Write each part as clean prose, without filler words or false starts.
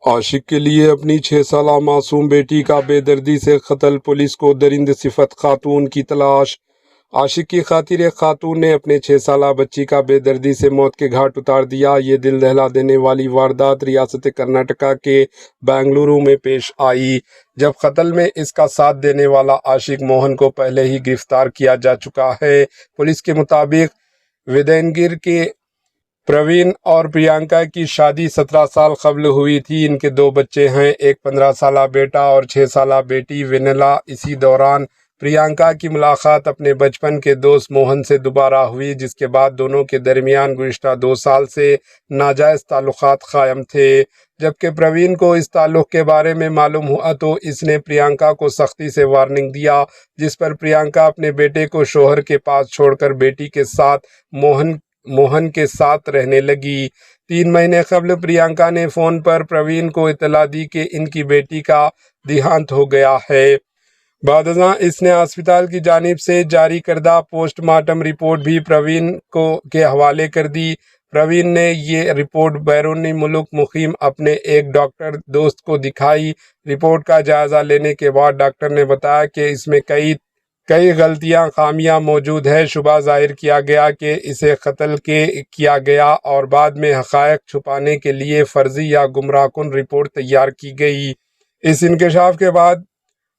आशिक के लिए अपनी 6 साला मासूम बेटी का बेदर्दी से कत्ल, पुलिस को दरिंद सिफत खातून की तलाश। आशिक की खातिर एक खातून ने अपने 6 साला बच्ची का बेदर्दी से मौत के घाट उतार दिया। ये दिल दहला देने वाली वारदात रियासत कर्नाटका के बेंगलुरु में पेश आई, जब कत्ल में इसका साथ देने वाला आशिक मोहन को पहले ही गिरफ्तार किया जा चुका है। पुलिस के मुताबिक विदयनगिर के प्रवीण और प्रियंका की शादी 17 साल कबल हुई थी। इनके 2 बच्चे हैं, एक 15 साला बेटा और 6 साला बेटी वेनेला। इसी दौरान प्रियंका की मुलाकात अपने बचपन के दोस्त मोहन से दोबारा हुई, जिसके बाद दोनों के दरमियान गुज़िश्ता 2 साल से नाजायज़ ताल्लुकात कायम थे। जबकि प्रवीण को इस ताल्लुक़ के बारे में मालूम हुआ तो इसने प्रियंका को सख्ती से वार्निंग दिया, जिस पर प्रियंका अपने बेटे को शोहर के पास छोड़कर बेटी के साथ मोहन के साथ रहने लगी। 3 महीने कबल प्रियंका ने फ़ोन पर प्रवीण को इतला दी कि इनकी बेटी का देहांत हो गया है। बादशाह इसने अस्पताल की जानिब से जारी करदा पोस्टमार्टम रिपोर्ट भी प्रवीण के हवाले कर दी। प्रवीण ने ये रिपोर्ट बैरूनी मुल्क मुकीम अपने एक डॉक्टर दोस्त को दिखाई। रिपोर्ट का जायज़ा लेने के बाद डॉक्टर ने बताया कि इसमें कई गलतियां खामियां मौजूद है। शुबा जाहिर किया गया कि इसे कत्ल किया गया और बाद में हक़ायक़ छुपाने के लिए फर्जी या गुमराहकुन रिपोर्ट तैयार की गई। इस इंकशाफ के बाद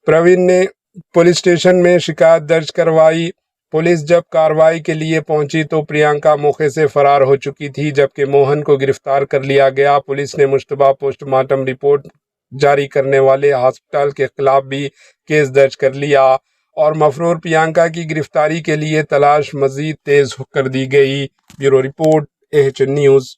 प्रवीण ने पुलिस स्टेशन में शिकायत दर्ज करवाई। पुलिस जब कार्रवाई के लिए पहुंची तो प्रियंका मौके से फरार हो चुकी थी, जबकि मोहन को गिरफ्तार कर लिया गया। पुलिस ने मुश्तबा पोस्टमार्टम रिपोर्ट जारी करने वाले हॉस्पिटल के खिलाफ भी केस दर्ज कर लिया और मफरूर प्रियंका की गिरफ्तारी के लिए तलाश मजीद तेज कर दी गई। Bureau report, AHN news.